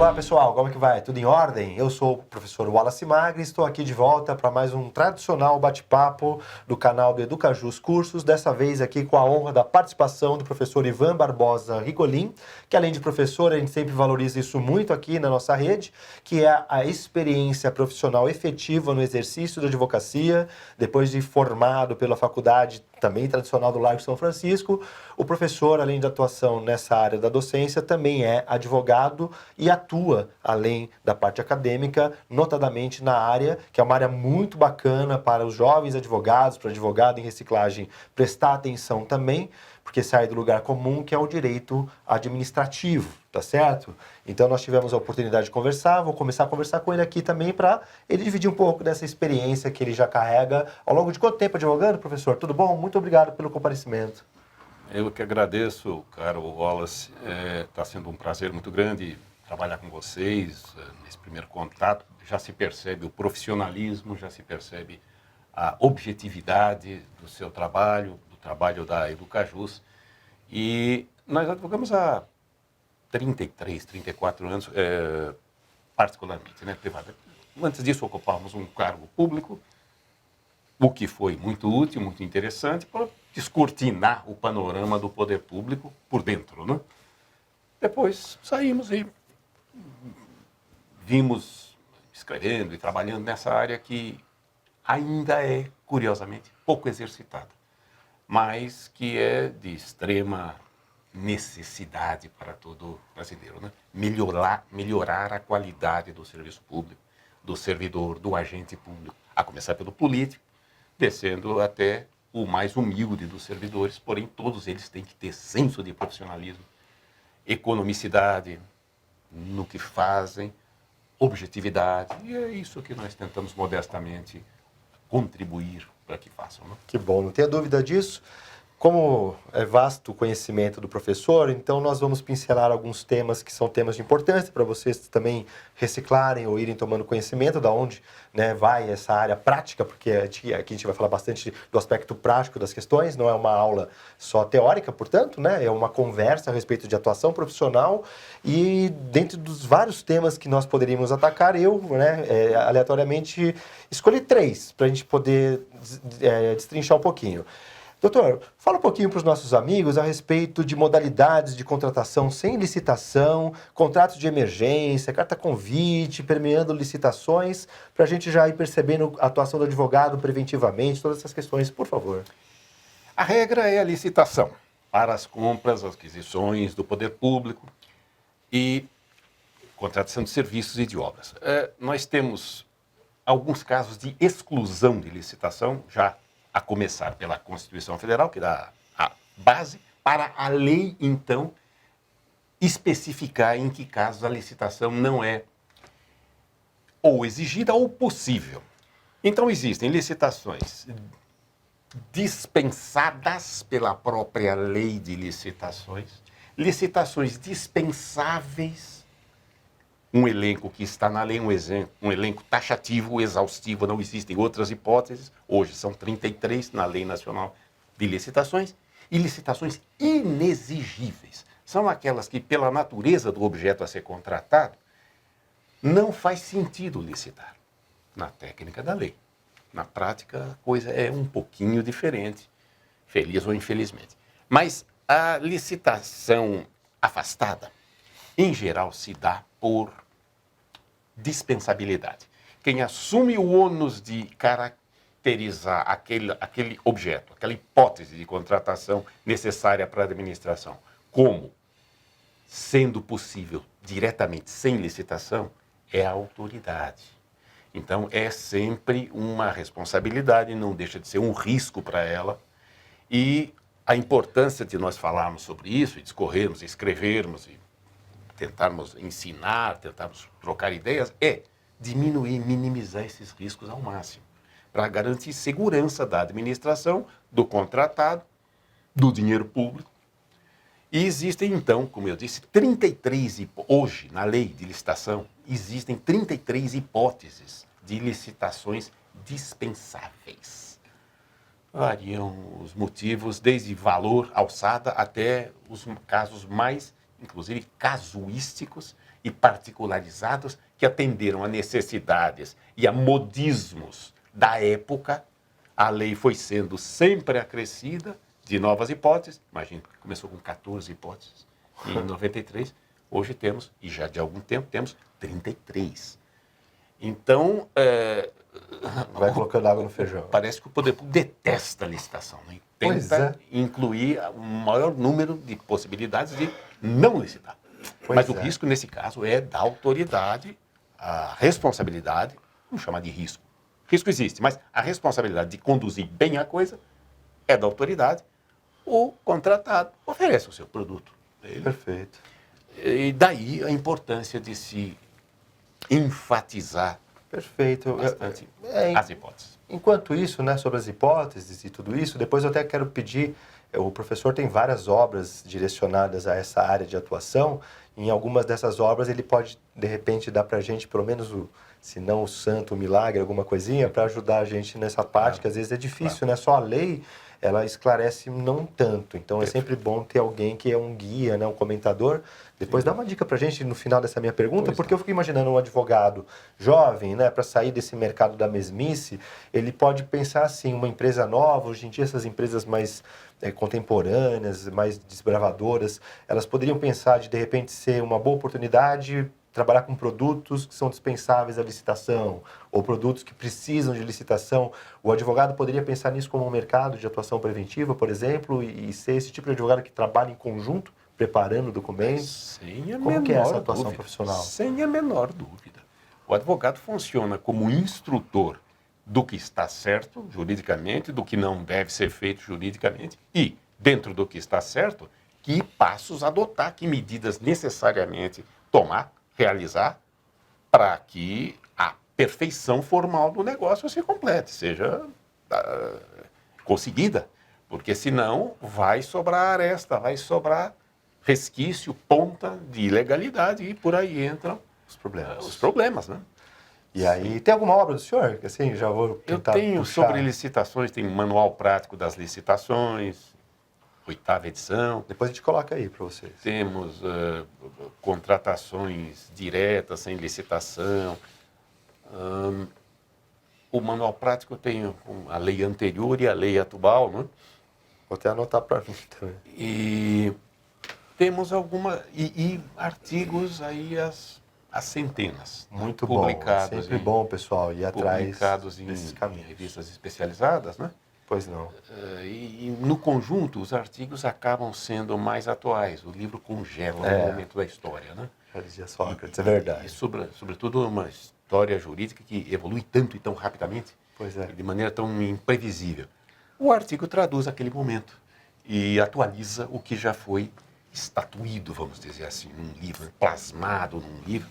Olá pessoal, como é que vai? Tudo em ordem? Eu sou o professor Wallace Magri e estou aqui de volta para mais um tradicional bate-papo do canal do Educajus Cursos, dessa vez aqui com a honra da participação do professor Ivan Barbosa Rigolin, que além de professor, a gente sempre valoriza isso muito aqui na nossa rede, que é a experiência profissional efetiva no exercício da advocacia, depois de formado pela faculdade também tradicional do Largo São Francisco. O professor, além de atuação nessa área da docência, também é advogado e atua, além da parte acadêmica, notadamente na área, que é uma área muito bacana para os jovens advogados, para advogado em reciclagem prestar atenção também, porque sai do lugar comum, que é o direito administrativo, tá certo? Então nós tivemos a oportunidade de conversar, vou começar a conversar com ele aqui também para ele dividir um pouco dessa experiência que ele já carrega ao longo de quanto tempo advogando, professor? Tudo bom? Muito obrigado pelo comparecimento. Eu que agradeço, caro Wallace. Está sendo um prazer muito grande trabalhar com vocês nesse primeiro contato. Já se percebe o profissionalismo, já se percebe a objetividade do seu trabalho, do trabalho da Educajus. E nós advogamos há 33, 34 anos, particularmente, né, privado. Antes disso, ocupávamos um cargo público, o que foi muito útil, muito interessante para descortinar o panorama do poder público por dentro, né? Depois saímos e vimos escrevendo e trabalhando nessa área que ainda é, curiosamente, pouco exercitada, mas que é de extrema necessidade para todo brasileiro, né? Melhorar a qualidade do serviço público, do servidor, do agente público, a começar pelo político, descendo até o mais humilde dos servidores, porém todos eles têm que ter senso de profissionalismo, economicidade no que fazem, objetividade, e é isso que nós tentamos modestamente contribuir para que façam. Né? Que bom, não tenha dúvida disso. Como é vasto o conhecimento do professor, então nós vamos pincelar alguns temas que são temas de importância para vocês também reciclarem ou irem tomando conhecimento da onde, né, vai essa área prática, porque aqui a gente vai falar bastante do aspecto prático das questões, não é uma aula só teórica, portanto, né, é uma conversa a respeito de atuação profissional e dentro dos vários temas que nós poderíamos atacar, eu, né, aleatoriamente escolhi 3 para a gente poder destrinchar um pouquinho. Doutor, fala um pouquinho para os nossos amigos a respeito de modalidades de contratação sem licitação, contratos de emergência, carta-convite, permeando licitações, para a gente já ir percebendo a atuação do advogado preventivamente, todas essas questões, por favor. A regra é a licitação para as compras, as aquisições do poder público e contratação de serviços e de obras. Nós temos alguns casos de exclusão de licitação, já a começar pela Constituição Federal, que dá a base, para a lei, então, especificar em que casos a licitação não é ou exigida ou possível. Então, existem licitações dispensadas pela própria lei de licitações, licitações dispensáveis, um elenco que está na lei, um elenco taxativo, exaustivo, não existem outras hipóteses, hoje são 33 na Lei Nacional de Licitações, e licitações inexigíveis. São aquelas que, pela natureza do objeto a ser contratado, não faz sentido licitar, na técnica da lei. Na prática, a coisa é um pouquinho diferente, feliz ou infelizmente. Mas a licitação afastada, em geral, se dá por dispensabilidade. Quem assume o ônus de caracterizar aquele objeto, aquela hipótese de contratação necessária para a administração, como sendo possível diretamente sem licitação, é a autoridade. Então, é sempre uma responsabilidade, não deixa de ser um risco para ela. E a importância de nós falarmos sobre isso, e discorrermos, e escrevermos, e tentarmos ensinar, tentarmos trocar ideias, é diminuir, minimizar esses riscos ao máximo, para garantir segurança da administração, do contratado, do dinheiro público. E existem, então, como eu disse, 33, hoje, na lei de licitação, existem 33 hipóteses de licitações dispensáveis. Variam os motivos, desde valor, alçada, até os casos mais inclusive casuísticos e particularizados, que atenderam a necessidades e a modismos da época. A lei foi sendo sempre acrescida de novas hipóteses. Imagina, começou com 14 hipóteses em 93. Hoje temos, e já de algum tempo, temos 33. Então, Vai colocando água no feijão. parece que o poder público detesta a licitação, né? Pois Tenta incluir o maior número de possibilidades de não licitar. Pois Mas o é. risco, nesse caso, é da autoridade, a responsabilidade, vamos chamar de risco. Risco existe, mas a responsabilidade de conduzir bem a coisa é da autoridade. O contratado oferece o seu produto. Perfeito. E daí a importância de se enfatizar Perfeito. bastante É, as hipóteses. enquanto isso, né, sobre as hipóteses e tudo isso, depois eu até quero pedir, o professor tem várias obras direcionadas a essa área de atuação. Em algumas dessas obras ele pode, de repente, dar para a gente, pelo menos, se não o santo, o milagre, alguma coisinha, para ajudar a gente nessa parte, que às vezes é difícil, né? Só a lei, ela esclarece não tanto. Então é sempre bom ter alguém que é um guia, né, um comentador. Depois dá uma dica pra gente no final dessa minha pergunta, Pois porque eu fico imaginando um advogado jovem, né, para sair desse mercado da mesmice, ele pode pensar assim, uma empresa nova, hoje em dia essas empresas mais contemporâneas, mais desbravadoras, elas poderiam pensar de repente ser uma boa oportunidade trabalhar com produtos que são dispensáveis à licitação ou produtos que precisam de licitação. O advogado poderia pensar nisso como um mercado de atuação preventiva, por exemplo, e ser esse tipo de advogado que trabalha em conjunto, preparando documentos. Sem a Como que é essa atuação dúvida, profissional? Sem a menor dúvida. O advogado funciona como instrutor do que está certo juridicamente, do que não deve ser feito juridicamente e, dentro do que está certo, que passos adotar, que medidas necessariamente tomar, realizar, para que a perfeição formal do negócio se complete, seja conseguida. Porque senão vai sobrar aresta, vai sobrar resquício, ponta de ilegalidade e por aí entram os problemas, né? E aí, tem alguma obra do senhor? Que assim, já vou Eu tentar tenho puxar. sobre licitações, tem um manual prático das licitações, 8ª edição. Depois a gente coloca aí para vocês. Temos contratações diretas, sem licitação. O manual prático tem a lei anterior e a lei atual, né? Vou até anotar para mim também. E temos e artigos aí as centenas. Muito né? bom. Publicados Sempre bom, pessoal, ir atrás publicados desses em caminhos. revistas especializadas, né? Pois não. E no conjunto, os artigos acabam sendo mais atuais. O livro congela no momento da história, né? Já dizia Sócrates, é verdade. E sobretudo uma história jurídica que evolui tanto e tão rapidamente, Pois é. de maneira tão imprevisível. O artigo traduz aquele momento e atualiza o que já foi estatuído, vamos dizer assim, num livro, plasmado num livro,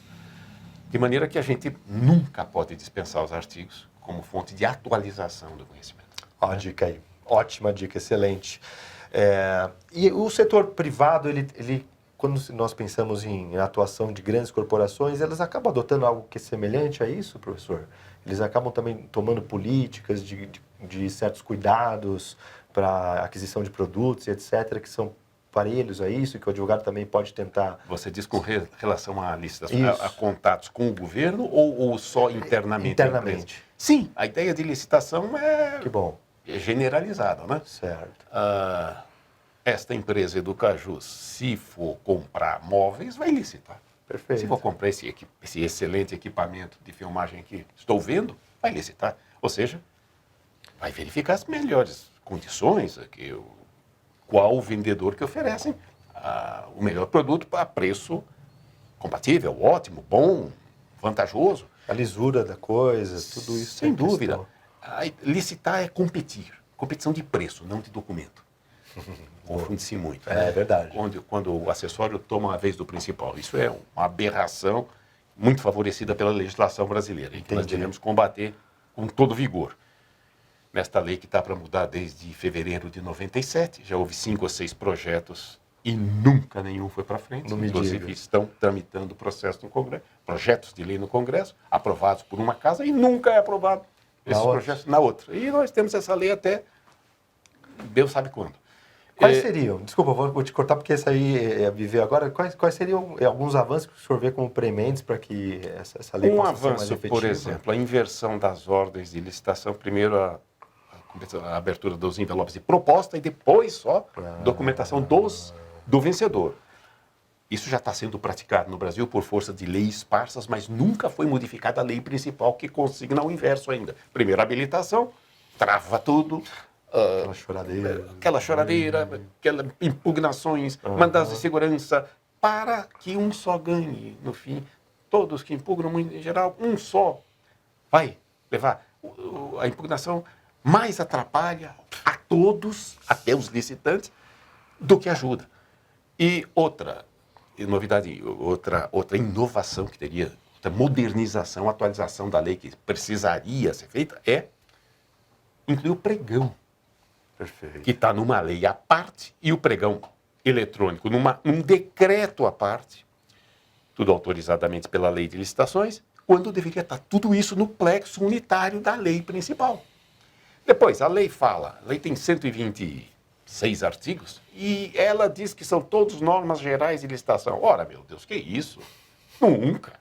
de maneira que a gente nunca pode dispensar os artigos como fonte de atualização do conhecimento. Ó, a dica aí. Ótima dica, excelente. E o setor privado, ele, quando nós pensamos em atuação de grandes corporações, elas acabam adotando algo que é semelhante a isso, professor? Eles acabam também tomando políticas de certos cuidados para aquisição de produtos e etc., que são parelhos a isso, que o advogado também pode tentar... Você diz com relação a licitação, Isso. a contatos com o governo ou só internamente? Internamente. Sim, a ideia de licitação Que bom. é generalizada, né? Certo. Esta empresa Educajus, se for comprar móveis, vai licitar. Perfeito. Se for comprar esse excelente equipamento de filmagem que estou vendo, vai licitar. Ou seja, vai verificar as melhores condições, qual o vendedor que oferece o melhor produto a preço compatível, ótimo, bom, vantajoso. A lisura da coisa, tudo isso. Sem é questão. dúvida. Licitar é competir. Competição de preço, não de documento. Confunde-se muito. É verdade. Quando o acessório toma a vez do principal. Isso é uma aberração muito favorecida pela legislação brasileira, e que nós devemos combater com todo vigor. Nesta lei que está para mudar desde fevereiro de 97, já houve 5 ou 6 projetos e nunca nenhum foi para frente. Não me Inclusive diga. estão tramitando processo no Congresso, projetos de lei no Congresso, aprovados por uma casa e nunca é aprovado esses projetos na outra. E nós temos essa lei até Deus sabe quando. Quais seriam? Desculpa, vou te cortar porque isso aí me veio agora. Quais seriam alguns avanços que o senhor vê como prementes para que essa lei possa ser mais avanço, efetiva? por exemplo, a inversão das ordens de licitação. Primeiro a abertura dos envelopes de proposta e depois só documentação do vencedor. Isso já está sendo praticado no Brasil por força de leis esparsas, mas nunca foi modificada a lei principal que consigna o inverso ainda. Primeiro a habilitação, trava tudo. Aquela choradeira, aquelas impugnações, mandados de segurança, para que um só ganhe. No fim, todos que impugnam, em geral, um só vai levar. A impugnação mais atrapalha a todos, até os licitantes, do que ajuda. E outra novidade, outra inovação que teria, outra modernização, atualização da lei que precisaria ser feita é incluir o pregão. Perfeito. Que está numa lei à parte, e o pregão eletrônico num decreto à parte, tudo autorizadamente pela lei de licitações, quando deveria estar tudo isso no plexo unitário da lei principal. Depois, a lei tem 126 artigos, e ela diz que são todos normas gerais de licitação. Ora, meu Deus, que isso? Nunca.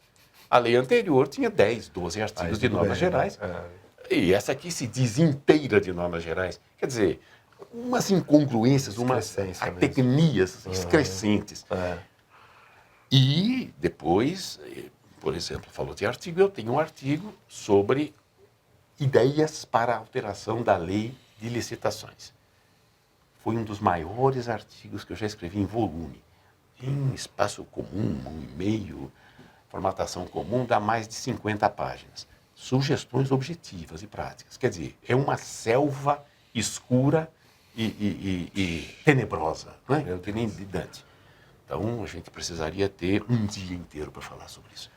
A lei anterior tinha 10, 12 artigos de normas gerais. E essa aqui se diz inteira de normas gerais. Quer dizer, umas incongruências, umas atecnias excrescentes. E depois, por exemplo, falou de artigo, eu tenho um artigo sobre ideias para a alteração da lei de licitações. Foi um dos maiores artigos que eu já escrevi em volume. Em espaço comum, 1,5, formatação comum, dá mais de 50 páginas. Sugestões objetivas e práticas. Quer dizer, é uma selva escura e tenebrosa, não é? Que nem de Dante. Então, a gente precisaria ter um dia inteiro para falar sobre isso.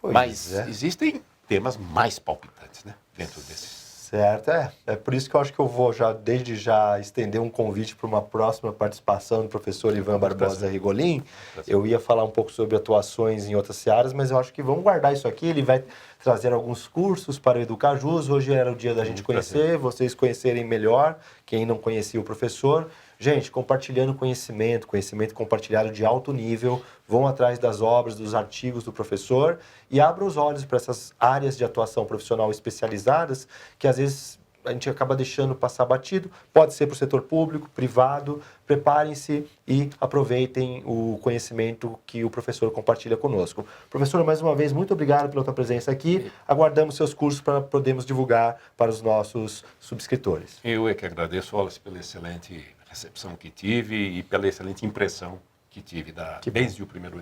Mas existem temas mais palpitantes, né, dentro desses. Certo, é por isso que eu acho que eu vou desde já estender um convite para uma próxima participação do professor Ivan Barbosa Rigolin. Eu ia falar um pouco sobre atuações em outras searas, mas eu acho que vamos guardar isso aqui. Ele vai trazer alguns cursos para o Educajus. Hoje era o dia da gente conhecer, vocês conhecerem melhor, quem não conhecia o professor. Gente, compartilhando conhecimento compartilhado de alto nível, vão atrás das obras, dos artigos do professor e abram os olhos para essas áreas de atuação profissional especializadas que às vezes a gente acaba deixando passar batido. Pode ser para o setor público, privado. Preparem-se e aproveitem o conhecimento que o professor compartilha conosco. Professor, mais uma vez, muito obrigado pela tua presença aqui. Aguardamos seus cursos para podermos divulgar para os nossos subscritores. Eu é que agradeço, Wallace, pela excelente recepção que tive e pela excelente impressão que tive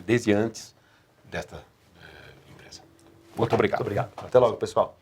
desde antes desta empresa. Muito obrigado. Muito obrigado. Até logo, pessoal.